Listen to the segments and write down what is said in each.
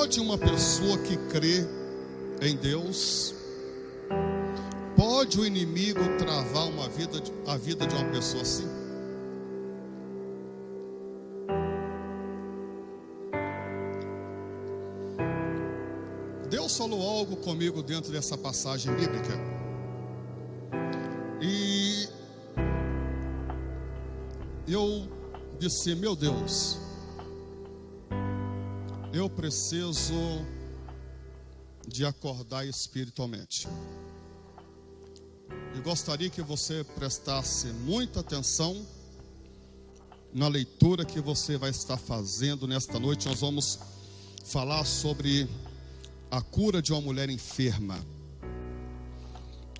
Pode uma pessoa que crê em Deus, pode o inimigo travar a vida de uma pessoa assim? Deus falou algo comigo dentro dessa passagem bíblica. E eu disse: meu Deus, eu preciso de acordar espiritualmente. Eu gostaria que você prestasse muita atenção na leitura que você vai estar fazendo nesta noite. Nós vamos falar sobre a cura de uma mulher enferma.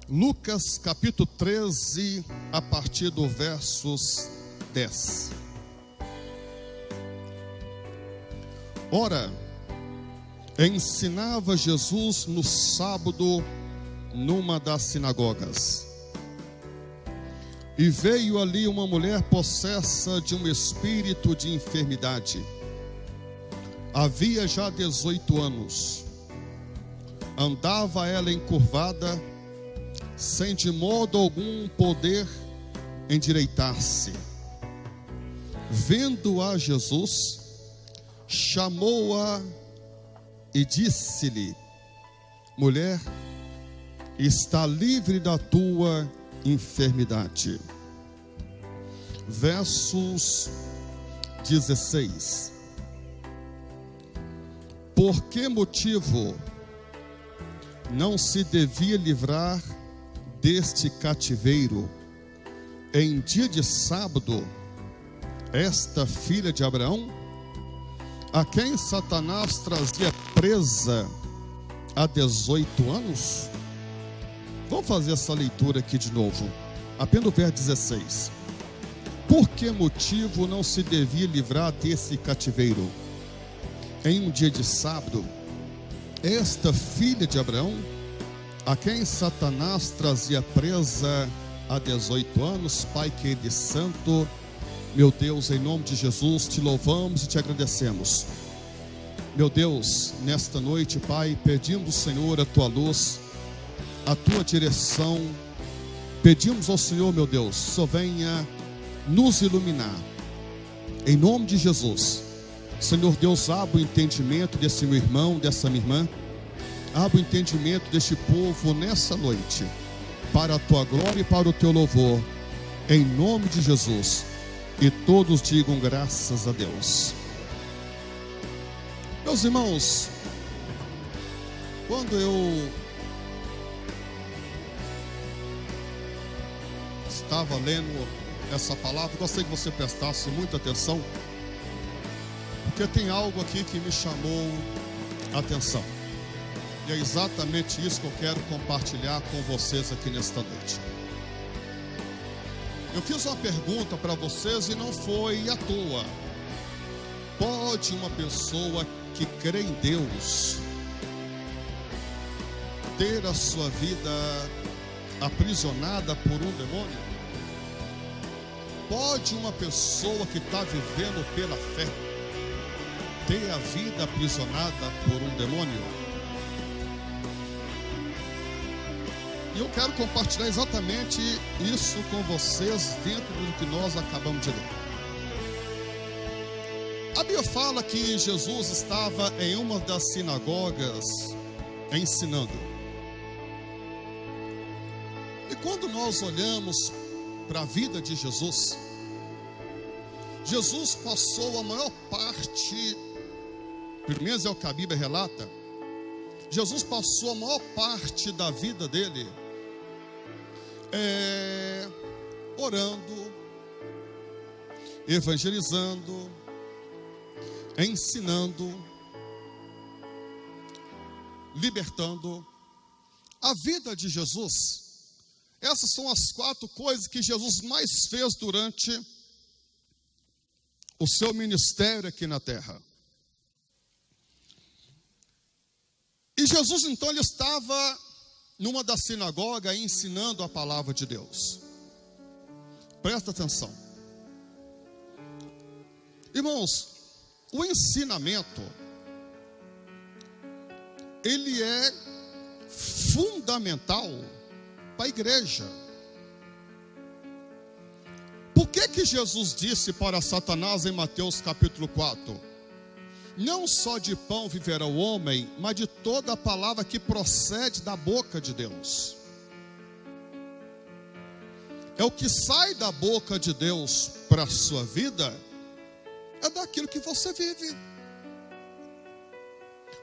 Lucas capítulo 13, a partir do versos 10. Ora, ensinava Jesus no sábado numa das sinagogas. E veio ali uma mulher possessa de um espírito de enfermidade. Havia já 18 anos. Andava ela encurvada, sem de modo algum poder endireitar-se. Vendo-a Jesus, chamou-a e disse-lhe: mulher, está livre da tua enfermidade. Versos 16. Por que motivo não se devia livrar deste cativeiro em dia de sábado esta filha de Abraão, a quem Satanás trazia presa há 18 anos? Vamos fazer essa leitura aqui de novo, apenas o verso 16. Por que motivo não se devia livrar desse cativeiro em um dia de sábado esta filha de Abraão, a quem Satanás trazia presa há 18 anos? Pai querido e santo, meu Deus, em nome de Jesus, te louvamos e te agradecemos. Meu Deus, nesta noite, Pai, pedimos, Senhor, a tua luz, a tua direção. Pedimos ao Senhor, meu Deus, só venha nos iluminar. Em nome de Jesus, Senhor Deus, abra o entendimento desse meu irmão, dessa minha irmã. Abra o entendimento deste povo nessa noite, para a tua glória e para o teu louvor, em nome de Jesus. E todos digam graças a Deus. Meus irmãos, quando eu estava lendo essa palavra, gostaria que você prestasse muita atenção, porque tem algo aqui que me chamou a atenção. E é exatamente isso que eu quero compartilhar com vocês aqui nesta noite. Eu fiz uma pergunta para vocês e não foi à toa. Pode uma pessoa que crê em Deus ter a sua vida aprisionada por um demônio? Pode uma pessoa que está vivendo pela fé ter a vida aprisionada por um demônio? E eu quero compartilhar exatamente isso com vocês dentro do que nós acabamos de ler. A Bíblia fala que Jesus estava em uma das sinagogas ensinando. E quando nós olhamos para a vida de Jesus, Jesus passou a maior parte, pelo menos é o que a Bíblia relata, Jesus passou a maior parte da vida dele orando, evangelizando, ensinando, libertando. A vida de Jesus, essas são as 4 coisas que Jesus mais fez durante o seu ministério aqui na terra. E Jesus então ele estava numa da sinagoga ensinando a palavra de Deus. Presta atenção. Irmãos, o ensinamento ele é fundamental para a igreja. Por que Jesus disse para Satanás em Mateus capítulo 4? Não só de pão viverá o homem, mas de toda a palavra que procede da boca de Deus. É o que sai da boca de Deus para a sua vida, é daquilo que você vive.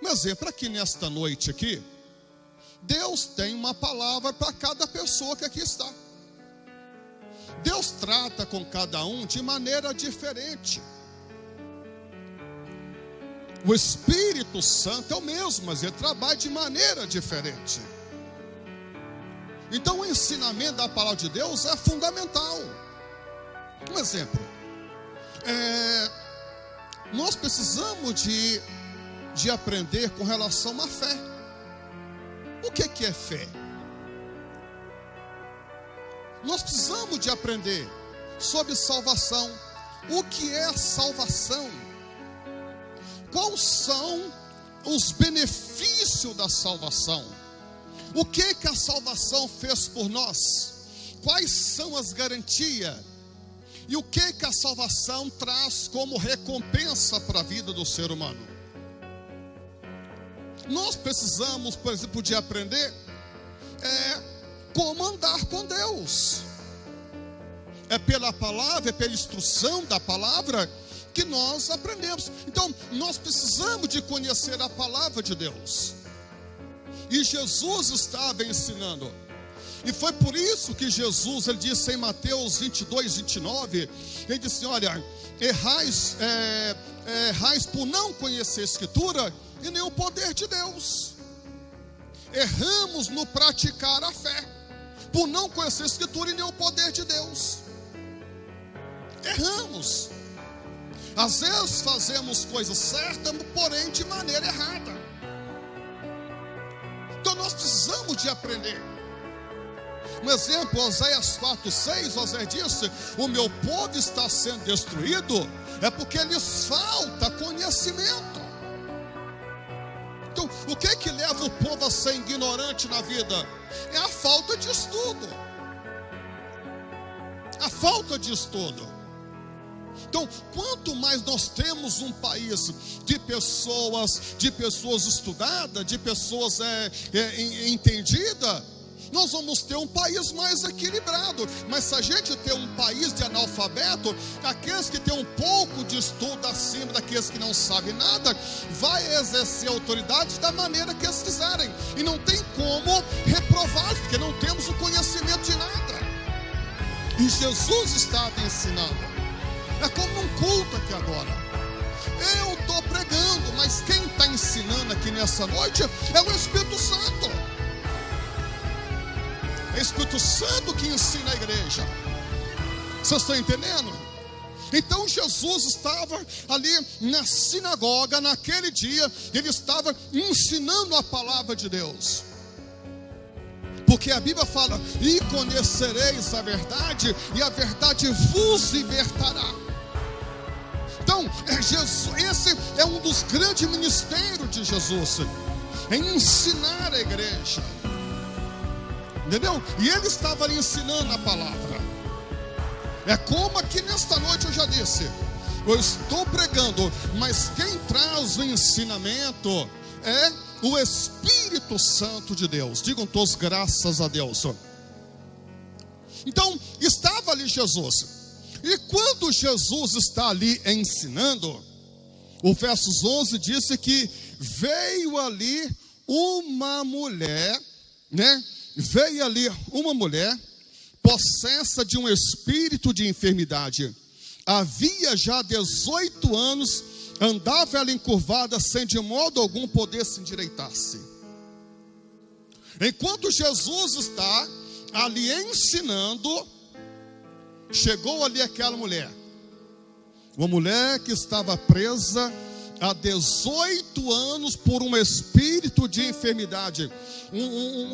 Um exemplo, aqui nesta noite aqui, Deus tem uma palavra para cada pessoa que aqui está. Deus trata com cada um de maneira diferente. O Espírito Santo é o mesmo, mas ele trabalha de maneira diferente. Então o ensinamento da palavra de Deus é fundamental. Um exemplo, nós precisamos de aprender com relação à fé. O que é fé? Nós precisamos de aprender sobre salvação. O que é a salvação? Quais são os benefícios da salvação? O que a salvação fez por nós? Quais são as garantias? E o que a salvação traz como recompensa para a vida do ser humano? Nós precisamos, por exemplo, de aprender como andar com Deus. É pela palavra, é pela instrução da palavra que nós aprendemos. Então, nós precisamos de conhecer a palavra de Deus. E Jesus estava ensinando. E foi por isso que Jesus, ele disse em Mateus 22, 29, ele disse, olha, errais por não conhecer a Escritura e nem o poder de Deus. Erramos no praticar a fé, por não conhecer a Escritura e nem o poder de Deus. Erramos. Às vezes fazemos coisas certas, porém de maneira errada. Então nós precisamos de aprender. Um exemplo, Oséias 4:6, Oséias disse, o meu povo está sendo destruído, é porque lhes falta conhecimento. Então, o que leva o povo a ser ignorante na vida? É a falta de estudo. A falta de estudo. Então, quanto mais nós temos um país de pessoas estudadas, de pessoas entendidas, nós vamos ter um país mais equilibrado. Mas se a gente ter um país de analfabeto, aqueles que têm um pouco de estudo acima daqueles que não sabem nada, vai exercer a autoridade da maneira que eles quiserem. E não tem como reprovar, porque não temos o conhecimento de nada. E Jesus estava ensinando. É como um culto aqui agora. Eu estou pregando, mas quem está ensinando aqui nessa noite é o Espírito Santo. É o Espírito Santo que ensina a igreja. Vocês estão entendendo? Então Jesus estava ali na sinagoga naquele dia. Ele estava ensinando a palavra de Deus. Porque a Bíblia fala, e conhecereis a verdade, e a verdade vos libertará. Então, esse é um dos grandes ministérios de Jesus, é ensinar a igreja. Entendeu? E ele estava ali ensinando a palavra. É como aqui nesta noite eu já disse, eu estou pregando, mas quem traz o ensinamento é o Espírito Santo de Deus. Digam todos graças a Deus. Então, estava ali Jesus. E quando Jesus está ali ensinando, o versos 11 disse que veio ali uma mulher, né? Veio ali uma mulher possessa de um espírito de enfermidade. Havia já 18 anos, andava ela encurvada, sem de modo algum poder se endireitar-se. Enquanto Jesus está ali ensinando, chegou ali aquela mulher. Uma mulher que estava presa há 18 anos por um espírito de enfermidade.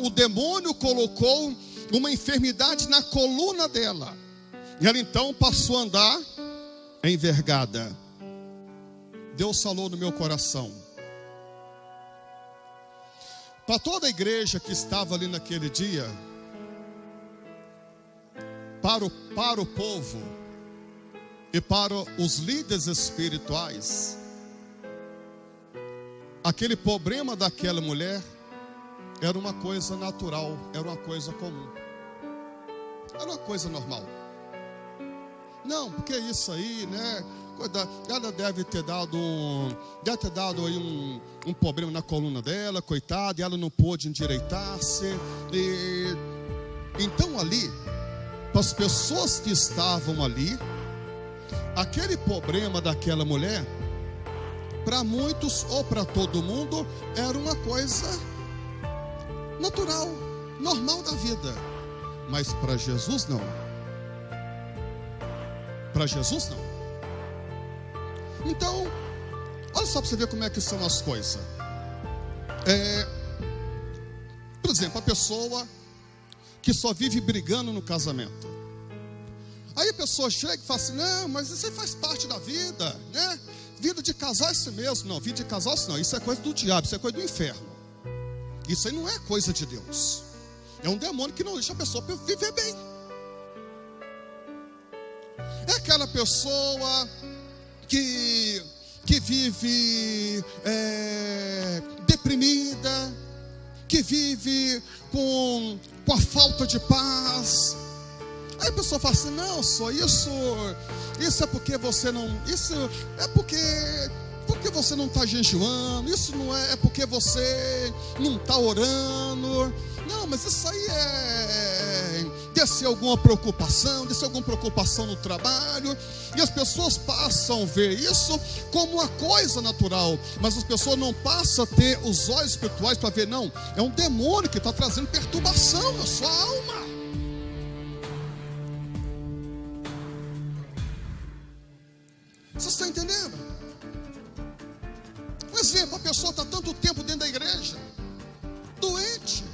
O demônio colocou uma enfermidade na coluna dela. E ela então passou a andar envergada. Deus falou no meu coração. para toda a igreja que estava ali naquele dia, para o povo e para os líderes espirituais, aquele problema daquela mulher era uma coisa natural, era uma coisa comum, era uma coisa normal. Não, porque isso aí, né? Ela deve ter dado aí um problema na coluna dela, coitada, e ela não pôde endireitar-se. Então ali, para as pessoas que estavam ali, aquele problema daquela mulher, para muitos ou para todo mundo, era uma coisa natural, normal da vida. Mas para Jesus não. Para Jesus não. Então, olha só para você ver como é que são as coisas. Por exemplo, a pessoa que só vive brigando no casamento. Aí a pessoa chega e fala assim: não, mas isso aí faz parte da vida, né? Vida de casal é isso mesmo. Não, vida de casal é isso não. Isso é coisa do diabo, isso é coisa do inferno. Isso aí não é coisa de Deus. É um demônio que não deixa a pessoa viver bem. É aquela pessoa que vive deprimida, que vive com a falta de paz. Aí a pessoa fala assim: não, só isso é porque você não, isso é porque você não está jejuando, isso não é porque você não está orando. Não, mas isso aí deve ser alguma preocupação no trabalho. E as pessoas passam a ver isso como uma coisa natural, mas as pessoas não passam a ter os olhos espirituais para ver, não, é um demônio que está trazendo perturbação na sua alma. Vocês estão entendendo? Um exemplo: a pessoa está tanto tempo dentro da igreja, doente,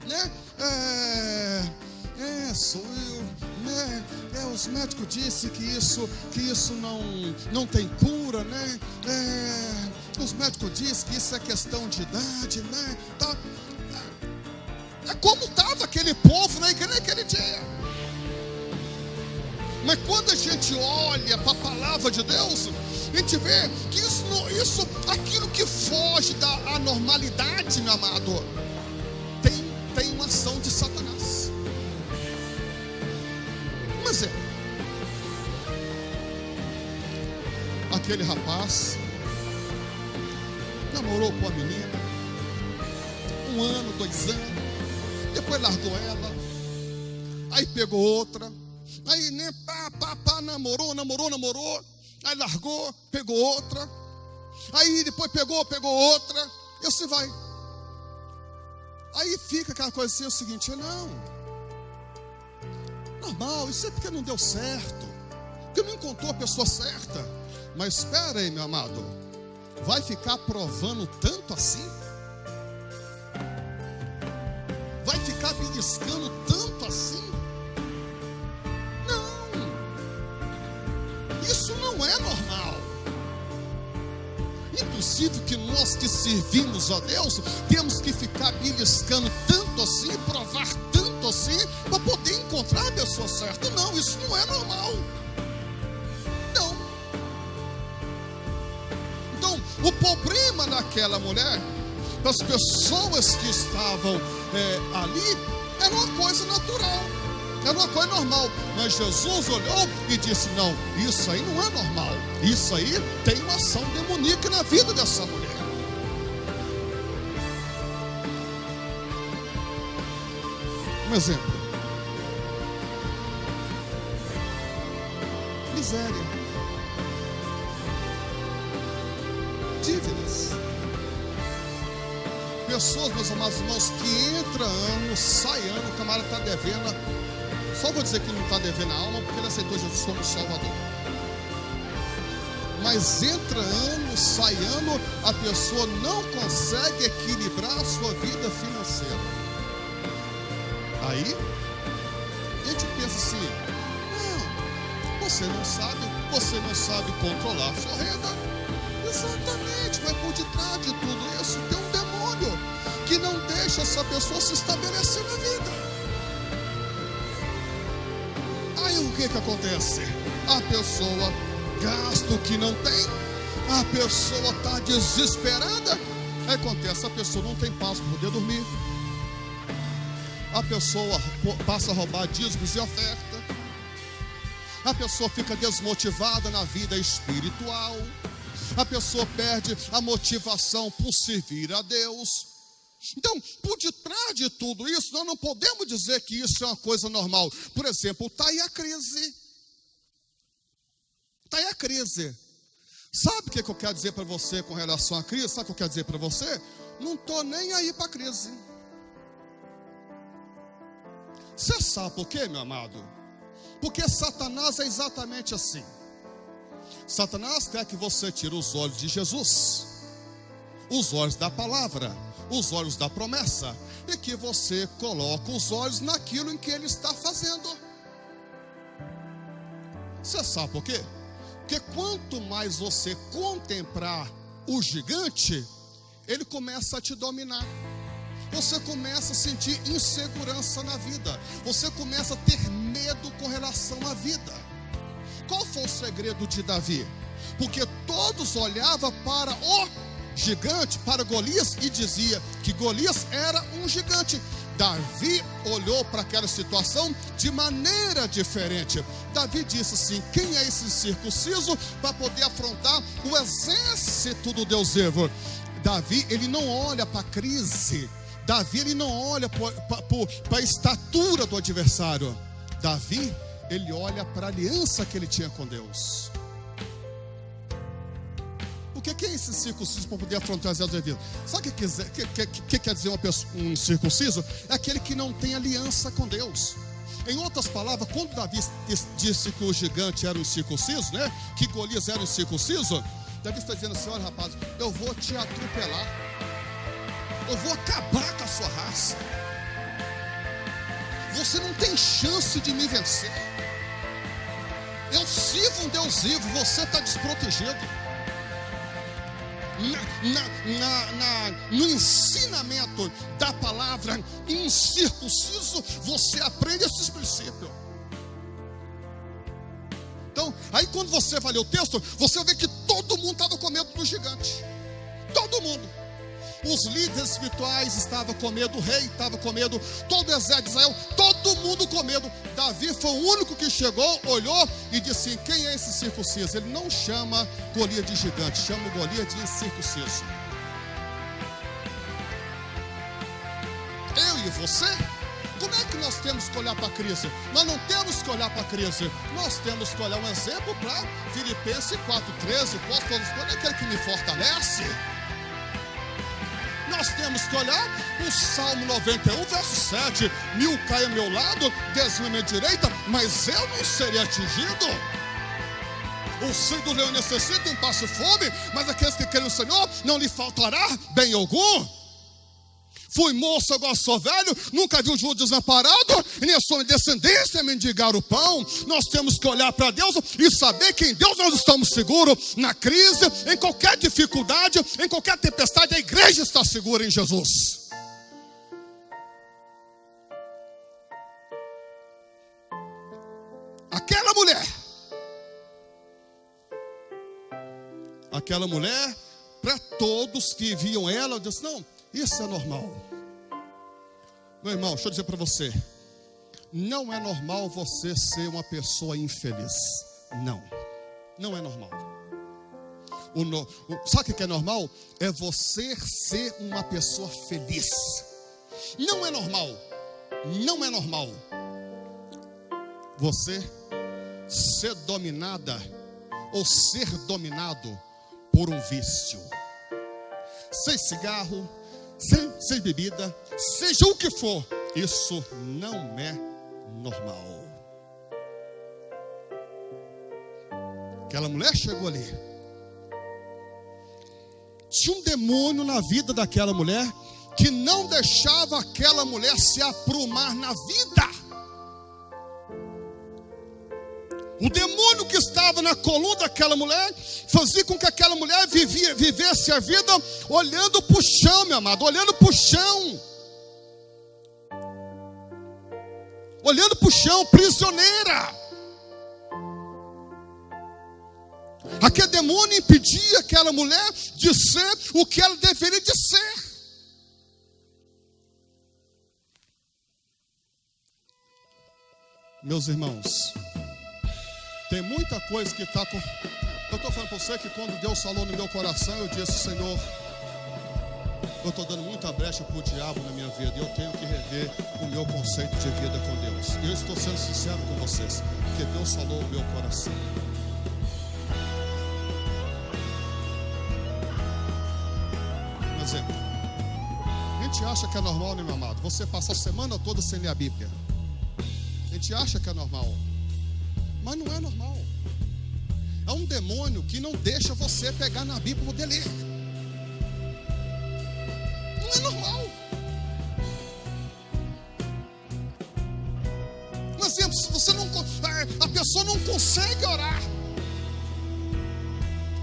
né? Sou eu, né? Os médicos disseram que isso não tem cura, né? Os médicos dizem que isso é questão de idade, né? Tá. É como estava aquele povo na igreja naquele dia. Mas quando a gente olha para a palavra de Deus, a gente vê que aquilo que foge da anormalidade, meu amado, tem uma ação de Satanás. Mas aquele rapaz namorou com a menina 1 ano, 2 anos, depois largou ela, aí pegou outra. Aí nem namorou, aí largou, pegou outra, aí depois pegou outra, e assim vai. Aí fica aquela coisa assim, é o seguinte: não, normal, isso é porque não deu certo, porque não encontrou a pessoa certa. Mas espera aí, meu amado, vai ficar provando tanto assim? Vai ficar beliscando tanto assim? Isso não é normal. Inclusive que nós que servimos a Deus temos que ficar beliscando tanto assim, provar tanto assim, para poder encontrar a pessoa certa. Não, isso não é normal. Não. Então, o problema daquela mulher, das pessoas que estavam ali, era uma coisa natural. Era uma coisa normal, mas Jesus olhou e disse: não, isso aí não é normal. Isso aí tem uma ação demoníaca na vida dessa mulher. Um exemplo: miséria, dívidas. Pessoas, meus amados irmãos, que entra ano, sai ano, o camarada está devendo. Só vou dizer que não está devendo a alma, porque ele aceitou Jesus como Salvador. Mas entra ano, sai ano, a pessoa não consegue equilibrar a sua vida financeira. Aí a gente pensa assim: não, você não sabe controlar a sua renda. Exatamente, detrás de tudo isso tem um demônio que não deixa essa pessoa se estabelecer na vida. Aí o que acontece? A pessoa gasta o que não tem, a pessoa está desesperada. Aí acontece, a pessoa não tem paz para poder dormir, a pessoa passa a roubar dízimos e oferta, a pessoa fica desmotivada na vida espiritual, a pessoa perde a motivação por servir a Deus. Então, por detrás de tudo isso, nós não podemos dizer que isso é uma coisa normal. Por exemplo, está aí a crise. Está aí a crise. Sabe o que eu quero dizer para você com relação à crise? Sabe o que eu quero dizer para você? Não estou nem aí para a crise. Você sabe por quê, meu amado? Porque Satanás é exatamente assim. Satanás quer que você tire os olhos de Jesus, os olhos da palavra, os olhos da promessa, e que você coloque os olhos naquilo em que ele está fazendo. Você sabe por quê? Porque quanto mais você contemplar o gigante, ele começa a te dominar. Você começa a sentir insegurança na vida. Você começa a ter medo com relação à vida. Qual foi o segredo de Davi? Porque todos olhavam para o gigante, para Golias, e dizia que Golias era um gigante. Davi olhou para aquela situação de maneira diferente. Davi disse assim: quem é esse circunciso para poder afrontar o exército do Deus vivo? Davi, ele não olha para a crise. Davi, ele não olha para a estatura do adversário. Davi, ele olha para a aliança que ele tinha com Deus. Porque quem é esse circunciso para poder afrontar as da vida? Sabe o que quer dizer um circunciso? É aquele que não tem aliança com Deus. Em outras palavras, quando Davi disse que o gigante era um circunciso, né? Que Golias era um circunciso, Davi está dizendo assim: olha, rapaz, eu vou te atropelar, eu vou acabar com a sua raça. Você não tem chance de me vencer. Eu sirvo um Deus vivo, você está desprotegido. No ensinamento da palavra incircunciso, você aprende esses princípios. Então, aí quando você vai ler o texto, você vê que todo mundo estava com medo do gigante. Todo mundo. Os líderes espirituais estavam com medo, o rei estava com medo, todo o exército de Israel, todo mundo com medo. Davi foi o único que chegou, olhou e disse assim: quem é esse circunciso? Ele não chama Golias de gigante, chama Golias de circunciso. Eu e você, como é que nós temos que olhar para a crise? Nós não temos que olhar para a crise, nós temos que olhar um exemplo para Filipenses 4,13. Posso é aquele que me fortalece. Nós temos que olhar o Salmo 91, verso 7. 1000 caem ao meu lado, 10 à minha direita, mas eu não serei atingido. O filho do leão necessita, passe fome, mas aqueles que querem o Senhor, não lhe faltará bem algum. Fui moço, agora sou velho, nunca vi um justo desamparado, e nem a sua descendência mendigar o pão. Nós temos que olhar para Deus e saber que em Deus nós estamos seguros. Na crise, em qualquer dificuldade, em qualquer tempestade, a igreja está segura em Jesus. Aquela mulher, para todos que viam ela, disse: não, isso é normal. Meu irmão, deixa eu dizer para você, não é normal você ser uma pessoa infeliz. Não é normal. Sabe o que é normal? É você ser uma pessoa feliz. Não é normal você ser dominada ou ser dominado por um vício. Sem cigarro, sem bebida, seja o que for, isso não é normal. Aquela mulher chegou ali, tinha um demônio na vida daquela mulher que não deixava aquela mulher se aprumar na vida. O demônio que estava na coluna daquela mulher fazia com que aquela mulher vivesse a vida olhando para o chão, meu amado, olhando para o chão. Olhando para o chão, prisioneira. Aquele demônio impedia aquela mulher de ser o que ela deveria de ser. Meus irmãos, tem muita coisa que está com... Eu estou falando para você que quando Deus falou no meu coração, eu disse: Senhor, eu estou dando muita brecha para o diabo na minha vida. Eu tenho que rever o meu conceito de vida com Deus. Eu estou sendo sincero com vocês, porque Deus falou no meu coração. Um exemplo. A gente acha que é normal, né, meu amado? Você passa a semana toda sem ler a Bíblia. A gente acha que é normal, mas não é normal. É um demônio que não deixa você pegar na Bíblia para poder ler. Não é normal. Um exemplo, se você não, a pessoa não consegue orar.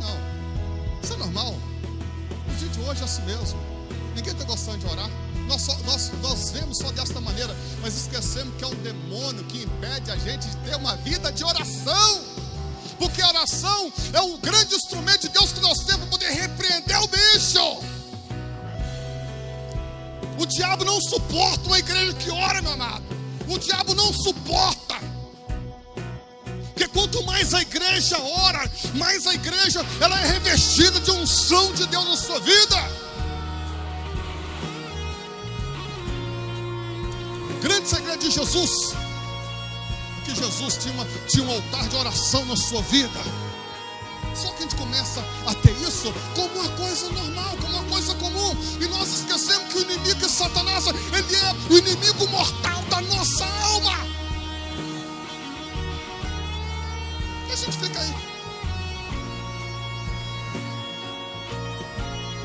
Não, isso é normal. O dia de hoje é assim mesmo. Ninguém está gostando de orar. Nós vemos só desta maneira, mas esquecemos que é um demônio que impede a gente de ter uma vida de oração. Porque a oração é o grande instrumento de Deus que nós temos para poder repreender o bicho. O diabo não suporta uma igreja que ora, meu amado. O diabo não suporta. Porque quanto mais a igreja ora, mais a igreja ela é revestida de unção de Deus na sua vida. O grande segredo de Jesus é que Jesus tinha um altar de oração na sua vida. Só que a gente começa a ter isso como uma coisa normal, como uma coisa comum. E nós esquecemos que o inimigo de Satanás, ele é o inimigo mortal da nossa alma. E a gente fica aí.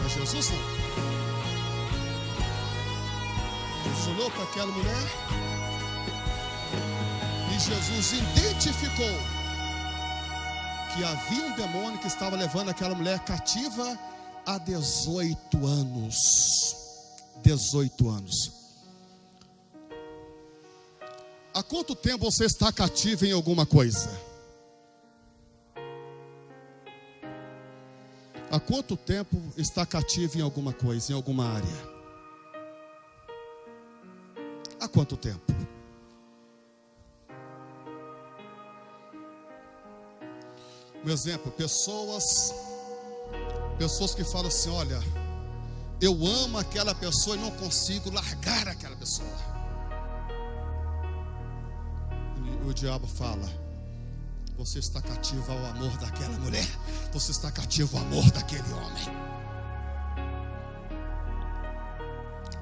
Mas Jesus não. Jesus olhou para aquela mulher e Jesus identificou que havia um demônio que estava levando aquela mulher cativa há 18 anos. 18 anos. Há quanto tempo você está cativo em alguma coisa? Há quanto tempo está cativo em alguma coisa, em alguma área? Há quanto tempo? Um exemplo, pessoas que falam assim: olha, eu amo aquela pessoa e não consigo largar aquela pessoa. E o diabo fala: você está cativo ao amor daquela mulher, você está cativo ao amor daquele homem.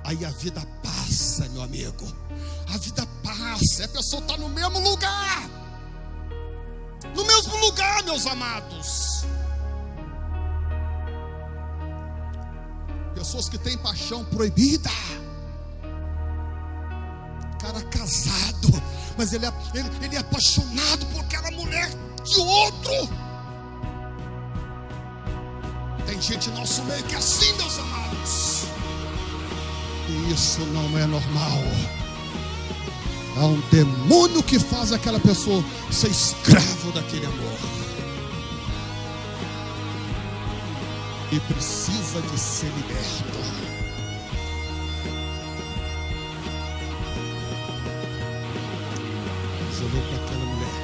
Aí a vida passa, meu amigo. A vida passa, a pessoa está no mesmo lugar. No mesmo lugar, meus amados. Pessoas que têm paixão proibida. Cara casado, mas ele é apaixonado por aquela mulher de outro. Tem gente no nosso meio que é assim, meus amados. E isso não é normal. Há um demônio que faz aquela pessoa ser escravo daquele amor. E precisa de ser liberto. Ele olhou para aquela mulher.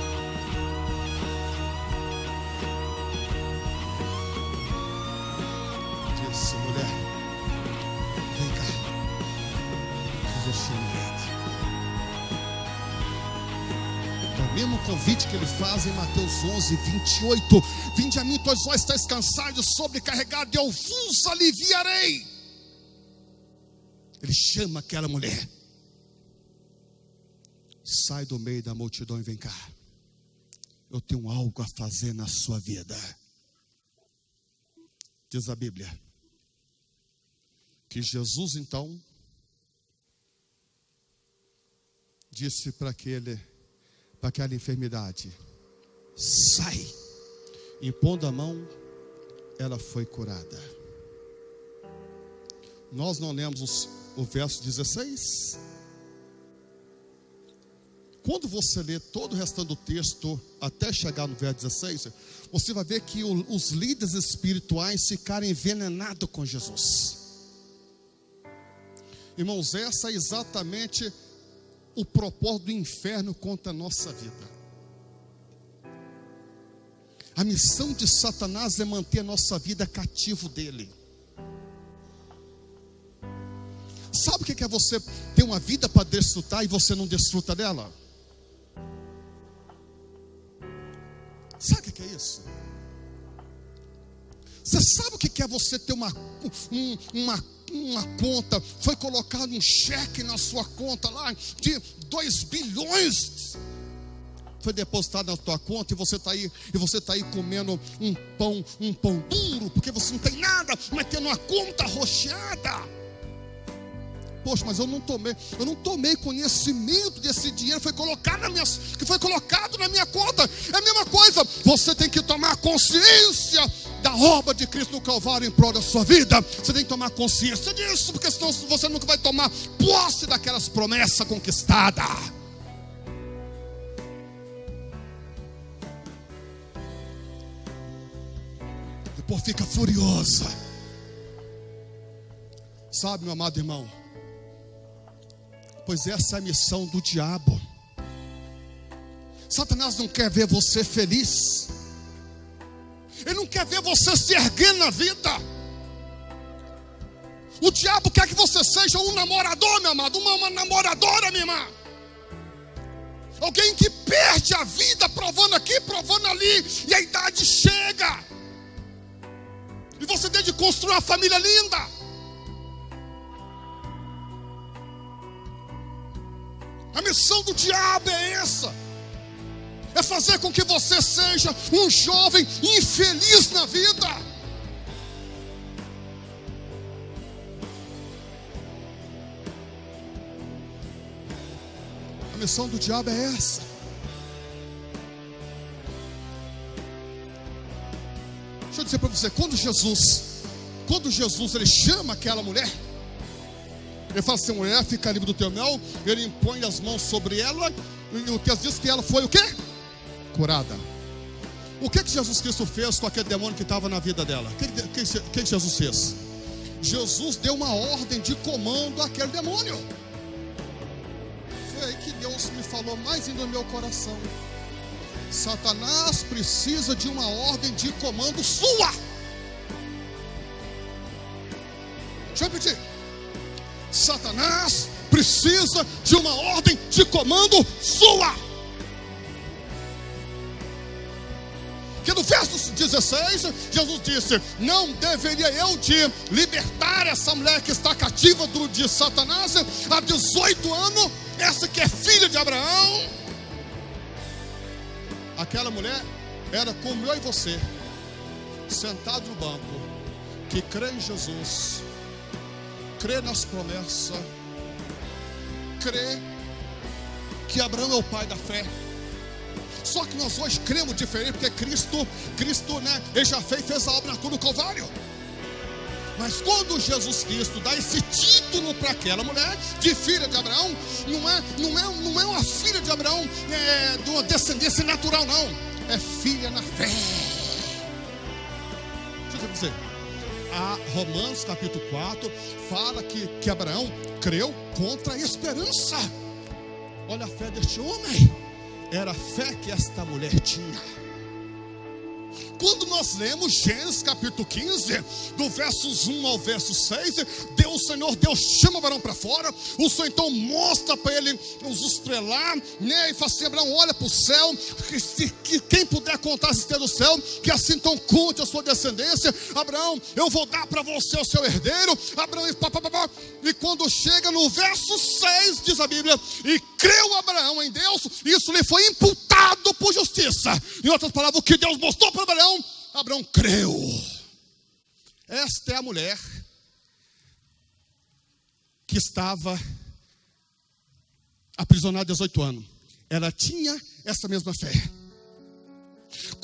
Disse: mulher, vem cá. Eu chamo ele. O mesmo convite que ele faz em Mateus 11:28. Vinde a mim, todos vós estáis cansados e sobrecarregados, eu vos aliviarei. Ele chama aquela mulher. Sai do meio da multidão e vem cá. Eu tenho algo a fazer na sua vida. Diz a Bíblia que Jesus então disse para aquela enfermidade: sai. Impondo a mão, ela foi curada. Nós não lemos o verso 16? Quando você lê todo o restante do texto, até chegar no verso 16, você vai ver que os líderes espirituais ficaram envenenados com Jesus. Irmãos, essa é exatamente o propósito do inferno contra a nossa vida. A missão de Satanás é manter a nossa vida cativo dele. Sabe o que é você ter uma vida para desfrutar e você não desfruta dela? Sabe o que é isso? Você sabe o que é você ter uma conta, foi colocado um cheque na sua conta lá de 2 bilhões, foi depositado na tua conta e você está aí comendo um pão duro, porque você não tem nada, mas tendo uma conta rocheada. Poxa, mas eu não tomei conhecimento desse dinheiro que foi colocado na minha conta. É a mesma coisa, você tem que tomar consciência da obra de Cristo no Calvário em prol da sua vida. Você tem que tomar consciência disso, porque senão você nunca vai tomar posse daquelas promessas conquistadas. Depois fica furiosa. Sabe, meu amado irmão, pois essa é a missão do diabo. Satanás não quer ver você feliz. Ele não quer ver você se erguer na vida. O diabo quer que você seja um namorador, meu amado, uma namoradora, minha irmã. Alguém que perde a vida provando aqui, provando ali, e a idade chega. E você tem de construir uma família linda. A missão do diabo é essa. É fazer com que você seja um jovem infeliz na vida. A missão do diabo é essa. Deixa eu dizer para você, quando Jesus ele chama aquela mulher, ele fala assim: mulher, fica livre do teu mel. Ele impõe as mãos sobre ela, e o texto diz que ela foi o quê? Curada. O que Jesus Cristo fez com aquele demônio que estava na vida dela? O que Jesus fez? Jesus deu uma ordem de comando àquele demônio. Foi aí que Deus me falou mais ainda no meu coração. Satanás precisa de uma ordem de comando sua. Deixa eu repetir. Satanás precisa de uma ordem de comando sua. Que no verso 16, Jesus disse: não deveria eu de libertar essa mulher que está cativa de Satanás há 18 anos, essa que é filha de Abraão. Aquela mulher era como eu e você, sentado no banco, que crê em Jesus, crê nas promessas, crê que Abraão é o pai da fé. Só que nós hoje cremos diferente, porque Cristo, né, ele já fez a obra na cruz do Calvário. Mas quando Jesus Cristo dá esse título para aquela mulher de filha de Abraão, não é uma filha de Abraão de uma descendência natural, não. É filha na fé. Deixa eu dizer, a Romanos capítulo 4 fala que Abraão creu contra a esperança. Olha a fé deste homem. Era a fé que esta mulher tinha. Quando nós lemos Gênesis capítulo 15, do versos 1 ao verso 6, o Senhor Deus chama Abraão para fora. O Senhor então mostra para ele os estrelar, né? E fala assim: Abraão, olha para o céu, que quem puder contar as estrelas do céu, que assim então conte a sua descendência. Abraão, eu vou dar para você o seu herdeiro. Abraão, e quando chega no verso 6, diz a Bíblia: e creu Abraão em Deus, isso lhe foi imputado por justiça. Em outras palavras, o que Deus mostrou para Abraão creu. Esta é a mulher que estava aprisionada há 18 anos. Ela tinha essa mesma fé.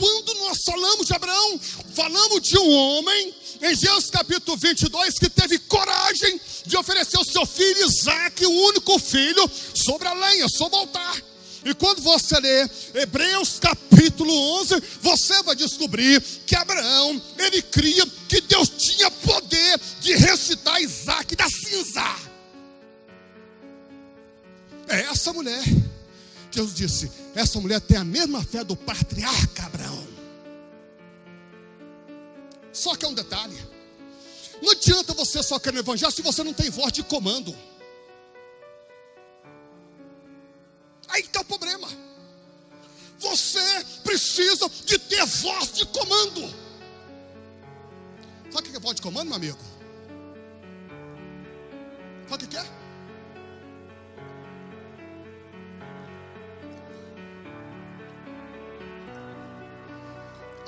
quando nós falamos de Abraão, falamos de um homem, em Gênesis capítulo 22, que teve coragem de oferecer o seu filho Isaque, o único filho, sobre a lenha, sobre o altar. E quando você lê Hebreus capítulo 11, você vai descobrir que Abraão, ele cria que Deus tinha poder de ressuscitar Isaque da cinza. É essa mulher, Deus disse, essa mulher tem a mesma fé do patriarca Abraão. Só que é um detalhe, não adianta você só querer no evangelho se você não tem voz de comando. Aí está o problema. Você precisa de ter voz de comando. Sabe o que é voz de comando, meu amigo? Sabe o que é?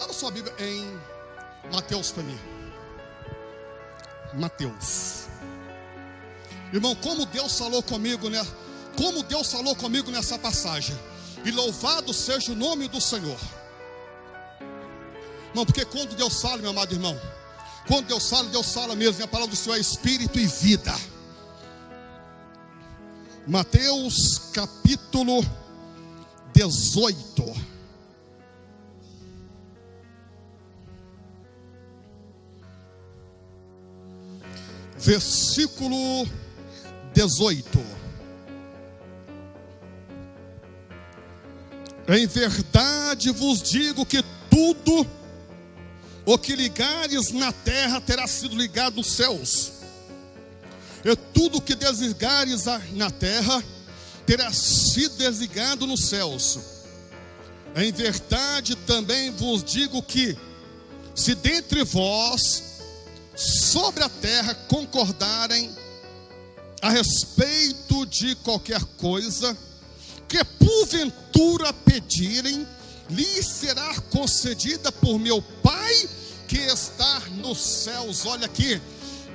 Abra sua Bíblia em Mateus para mim. Mateus. Irmão, como Deus falou comigo, né? Como Deus falou comigo nessa passagem. E louvado seja o nome do Senhor. Não, porque quando Deus fala, meu amado irmão, quando Deus fala mesmo. E a palavra do Senhor é espírito e vida. Mateus capítulo 18. Versículo 18. Em verdade vos digo que tudo o que ligares na terra terá sido ligado nos céus, e tudo o que desligares na terra terá sido desligado nos céus. Em verdade também vos digo que, se dentre vós sobre a terra concordarem a respeito de qualquer coisa que porventura pedirem, lhes será concedida por meu Pai que está nos céus. Olha aqui,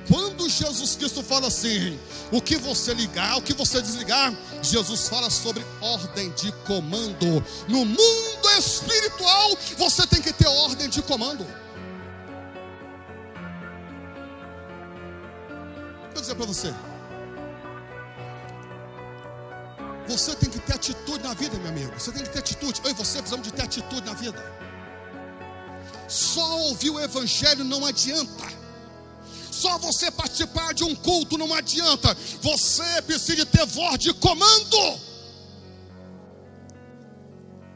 quando Jesus Cristo fala assim, o que você ligar, o que você desligar, Jesus fala sobre ordem de comando. No mundo espiritual, você tem que ter ordem de comando. Vou dizer para você, você tem que ter atitude na vida, meu amigo. Você tem que ter atitude. Eu e você precisamos de ter atitude na vida. Só ouvir o evangelho não adianta. Só você participar de um culto não adianta. Você precisa ter voz de comando.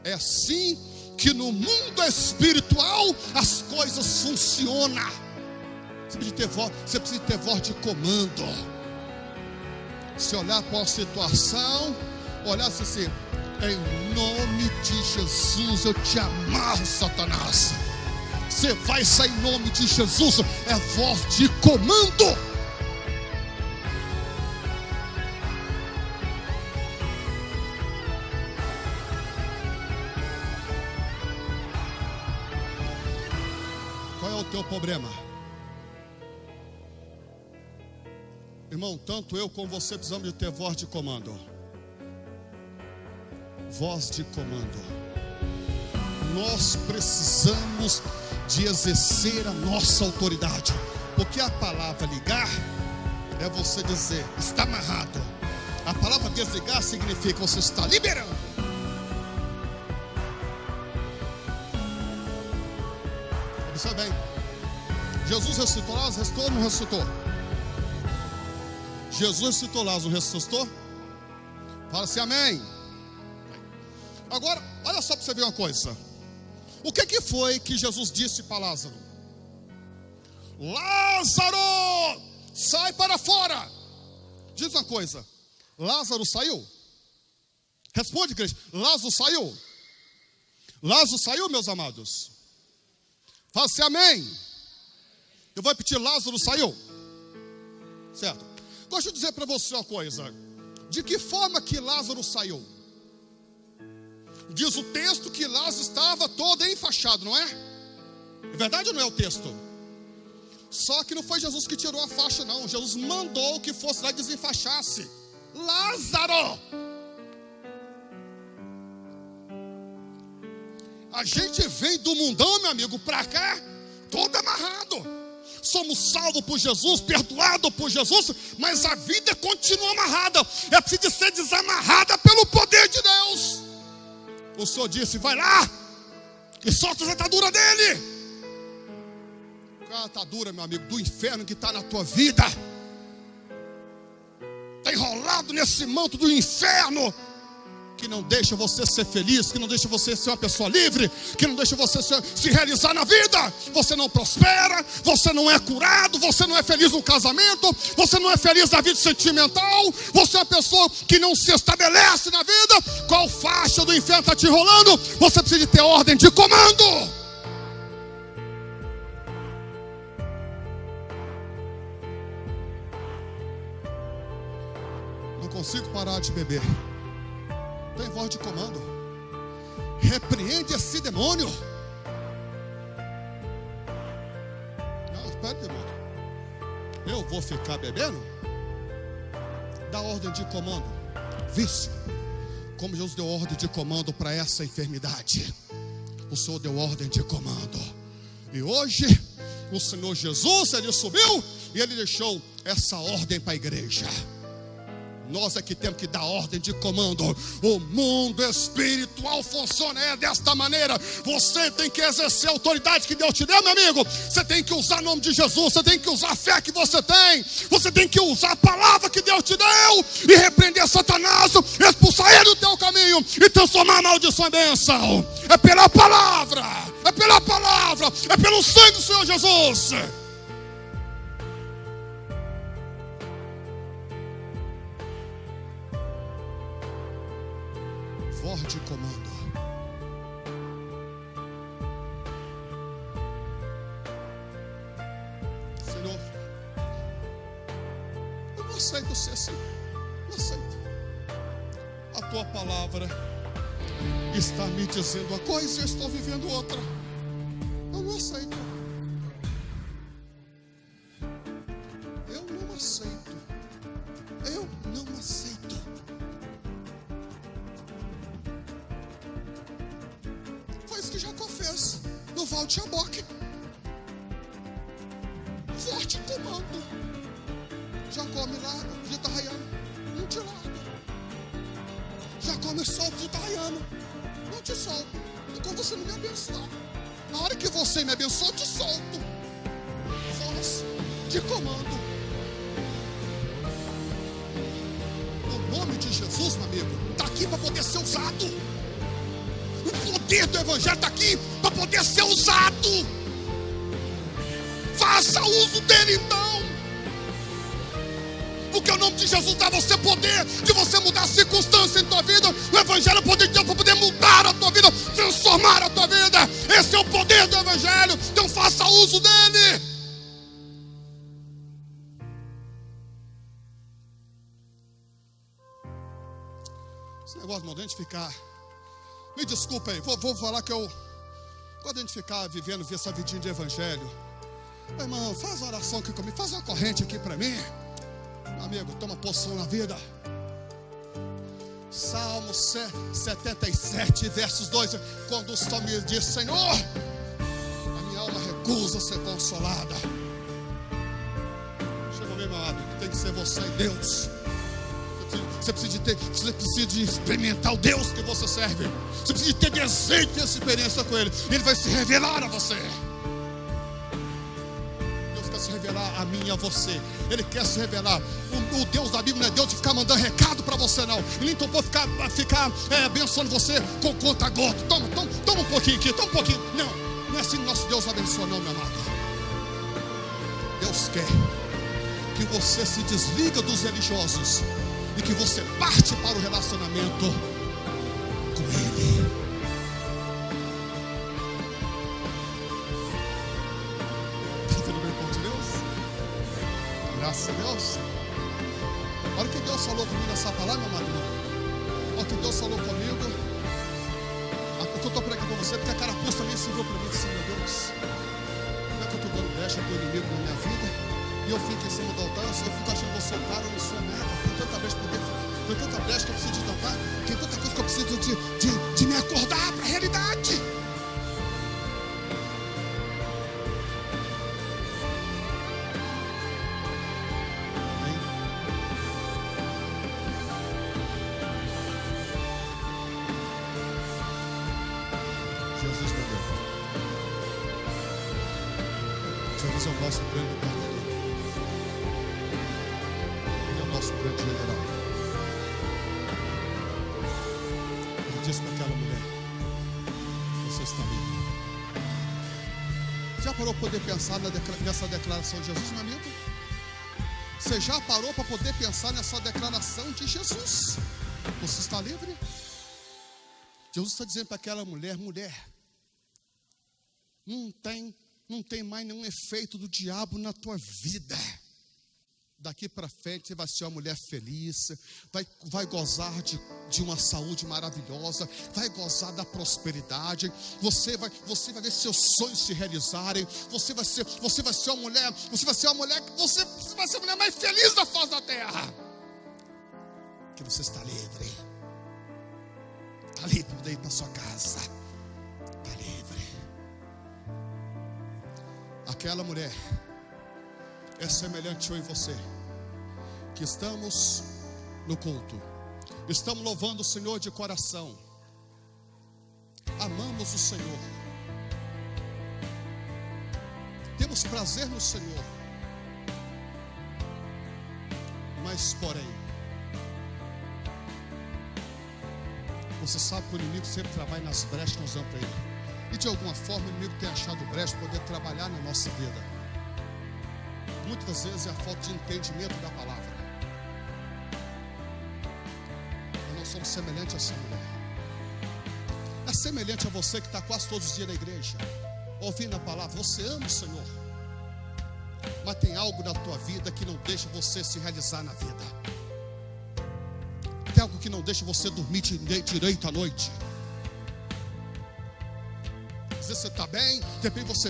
É assim que no mundo espiritual as coisas funcionam. Você precisa ter voz de comando. Se olhar para a situação, olhar assim, em nome de Jesus eu te amarro, Satanás. Você vai sair em nome de Jesus. É voz de comando. Qual é o teu problema? Irmão, tanto eu como você precisamos de ter voz de comando. Voz de comando. Nós precisamos de exercer a nossa autoridade. Porque a palavra ligar é você dizer, está amarrado. A palavra desligar significa que você está liberando. Observe bem. Jesus ressuscitou Lázaro, ressuscitou ou não ressuscitou? Jesus ressuscitou Lázaro, ressuscitou? Fala assim, amém. Agora, olha só para você ver uma coisa. O que foi que Jesus disse para Lázaro? Lázaro, sai para fora. Diz uma coisa, Lázaro saiu? Responde, igreja, Lázaro saiu? Lázaro saiu, meus amados? Fala assim, amém. Eu vou repetir, Lázaro saiu? Certo. Deixa eu dizer para você uma coisa. De que forma que Lázaro saiu? Diz o texto que Lázaro estava todo enfaixado, não é? É verdade ou não é o texto? Só que não foi Jesus que tirou a faixa, não. Jesus mandou que fosse lá e desenfaixasse Lázaro. A gente vem do mundão, meu amigo, para cá, todo amarrado. Somos salvos por Jesus, perdoados por Jesus, mas a vida continua amarrada. É preciso ser desamarrada pelo poder de Deus. O Senhor disse: vai lá e solta as ataduras dele. Qual é a atadura, meu amigo, do inferno que está na tua vida? Está enrolado nesse manto do inferno, que não deixa você ser feliz, que não deixa você ser uma pessoa livre, que não deixa você se realizar na vida. Você não prospera, você não é curado, você não é feliz no casamento, você não é feliz na vida sentimental, você é uma pessoa que não se estabelece na vida. Qual faixa do inferno está te enrolando? Você precisa de ter ordem de comando. Não consigo parar de beber. Tem voz de comando. Repreende esse demônio. Não, espera, demônio. Eu vou ficar bebendo? Dá ordem de comando. Vício. Como Jesus deu ordem de comando para essa enfermidade, o Senhor deu ordem de comando. E hoje, o Senhor Jesus, Ele subiu e Ele deixou essa ordem para a igreja. Nós é que temos que dar ordem de comando. O mundo espiritual funciona desta maneira. Você tem que exercer a autoridade que Deus te deu, meu amigo. Você tem que usar o nome de Jesus. Você tem que usar a fé que você tem. Você tem que usar a palavra que Deus te deu e repreender Satanás, expulsar ele do teu caminho e transformar a maldição em bênção. É pela palavra. É pela palavra. É pelo sangue do Senhor Jesus. Voz de comando. Senhor, eu não aceito ser assim. Não aceito. A tua palavra está me dizendo uma coisa e eu estou vivendo outra. Eu não aceito. Eu não aceito. Eu não aceito. Que Jacó fez no Val de Jaboque. Forte comando. Jacó me larga, dia está raiando, não te larga. Jacó me solta, dia está raiando, não te solto, enquanto você não me abençoar. Na hora que você me abençoa, eu te solto. Voz de comando. O nome de Jesus, meu amigo, está aqui para poder ser usado. O poder do Evangelho está aqui para poder ser usado. Faça uso dele então. Porque o nome de Jesus dá a você poder de você mudar a circunstância em tua vida. O Evangelho é o poder de Deus para poder mudar a tua vida, transformar a tua vida. Esse é o poder do Evangelho. Então faça uso dele. Esse negócio, irmão, de a gente ficar... Me desculpa aí, vou falar que eu gosto de a gente ficar vivendo essa vidinha de evangelho. Irmão, faz uma oração aqui comigo, faz uma corrente aqui para mim. Meu amigo, toma posição na vida. Salmo 77, versos 2. Quando o salmista diz: Senhor, a minha alma recusa ser consolada. Chega a ver, meu amigo, tem que ser você e Deus. Você precisa de experimentar o Deus que você serve. Você precisa de ter desejo de ter essa experiência com Ele. Ele vai se revelar a você. Deus quer se revelar a mim e a você. Ele quer se revelar. O Deus da Bíblia não é Deus de ficar mandando recado para você, não. Ele não pode ficar abençoando você com conta gota. Toma um pouquinho aqui, toma um pouquinho. Não é assim que nosso Deus abençoa, não, meu amado. Deus quer que você se desliga dos religiosos e que você parte para o relacionamento com Ele. Está tudo bem com Deus? Graças a Deus. Olha o que Deus falou comigo nessa palavra, meu marido. Olha o que Deus falou comigo. O que eu estou pregando para você, porque a carapuça também se viu para mim, assim, meu Deus. Como é que eu estou dando brecha para o inimigo na minha vida? E eu fico em cima do altar, eu fico achando que eu sou cara, eu não sou nada. Tem tanta brecha que eu preciso de tampar, tem tanta coisa que eu preciso de me acordar para a realidade. Deus é o nosso grande guardador. Ele é o nosso grande general. Ele disse para aquela mulher: você está livre. Já parou para poder pensar nessa declaração de Jesus, meu amigo? Você já parou para poder pensar nessa declaração de Jesus? Você está livre? Jesus está dizendo para aquela mulher: mulher, não tem mais nenhum efeito do diabo na tua vida. Daqui para frente você vai ser uma mulher feliz, vai gozar de uma saúde maravilhosa, vai gozar da prosperidade, você vai ver seus sonhos se realizarem, você vai ser uma mulher mais feliz da face da terra. Que você está livre. Está livre daí para sua casa. Está livre. Aquela mulher é semelhante eu e você, que estamos no culto, estamos louvando o Senhor de coração, amamos o Senhor, temos prazer no Senhor, mas porém, você sabe que o inimigo sempre trabalha nas brechas que nós damos para ele, e de alguma forma o inimigo tem achado brecha para poder trabalhar na nossa vida. Muitas vezes é a falta de entendimento da palavra. Mas nós somos semelhantes a essa mulher. É semelhante a você que está quase todos os dias na igreja, ouvindo a palavra. Você ama o Senhor, mas tem algo na tua vida que não deixa você se realizar na vida. Tem algo que não deixa você dormir direito à noite. Às vezes você está bem, de repente você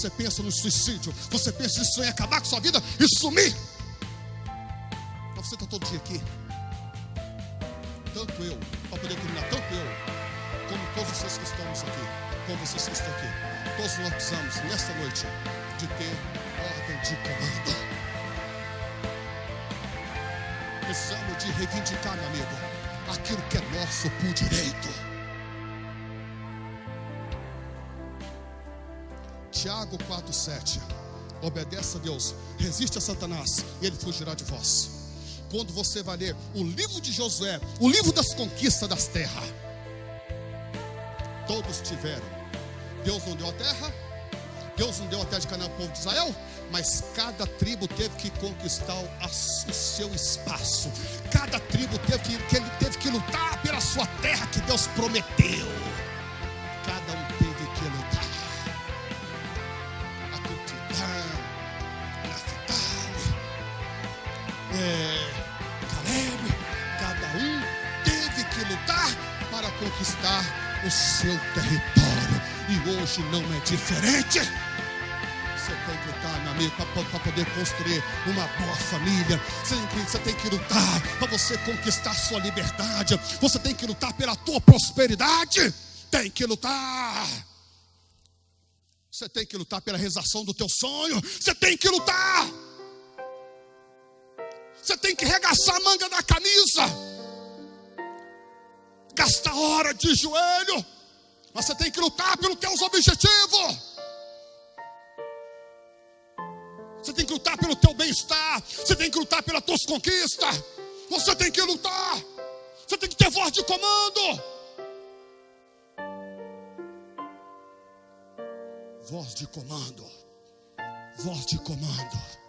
pensa no suicídio, você pensa em sonhar, acabar com sua vida e sumir. Mas você está todo dia aqui. Tanto eu, para poder terminar, tanto eu, como todos vocês que estamos aqui, como vocês que estão aqui, todos nós precisamos, nesta noite, de ter ordem de comando. Precisamos de reivindicar, meu amigo, aquilo que é nosso por direito. Tiago 4,7. Obedeça a Deus, resiste a Satanás e ele fugirá de vós. Quando você vai ler o livro de Josué, o livro das conquistas das terras, todos tiveram. Deus não deu a terra, Deus não deu a terra de Canaã ao povo de Israel, mas cada tribo teve que conquistar o seu espaço. Cada tribo teve que lutar pela sua terra que Deus prometeu. Cada um teve que lutar. Caleb, cada um teve que lutar para conquistar o seu território, e hoje não é diferente. Você tem que lutar, meu amigo, para poder construir uma boa família. Você tem que lutar para você conquistar sua liberdade. Você tem que lutar pela tua prosperidade. Tem que lutar. Você tem que lutar pela realização do teu sonho. Você tem que lutar. Você tem que regaçar a manga da camisa, gastar hora de joelho, mas você tem que lutar pelos teus objetivos. Você tem que lutar pelo teu bem-estar. Você tem que lutar pelas tuas conquistas. Você tem que lutar. Você tem que ter voz de comando. Voz de comando. Voz de comando.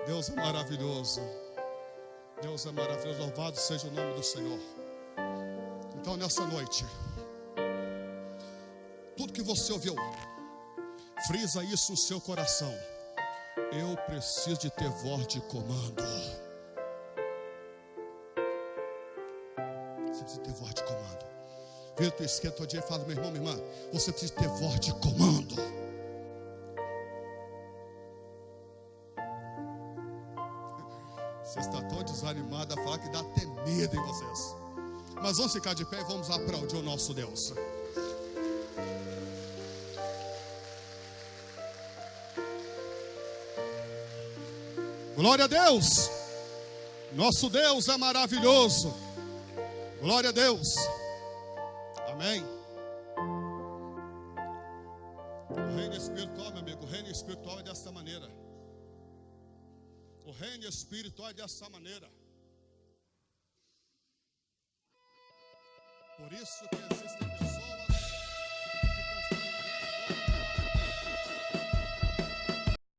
Deus é maravilhoso. Deus é maravilhoso. Louvado seja o nome do Senhor. Então nessa noite, tudo que você ouviu, frisa isso no seu coração. Eu preciso de ter voz de comando. Você precisa ter voz de comando. Vira tua esquerda todo dia e fala: meu irmão, minha irmã, você precisa ter voz de comando. Você está tão desanimado a falar que dá até medo em vocês. Mas vamos ficar de pé e vamos aplaudir o nosso Deus. Glória a Deus. Nosso Deus é maravilhoso. Glória a Deus. Amém? O reino espiritual, meu amigo, o reino espiritual é dessa maneira. O reino espiritual é dessa maneira. Por isso que existem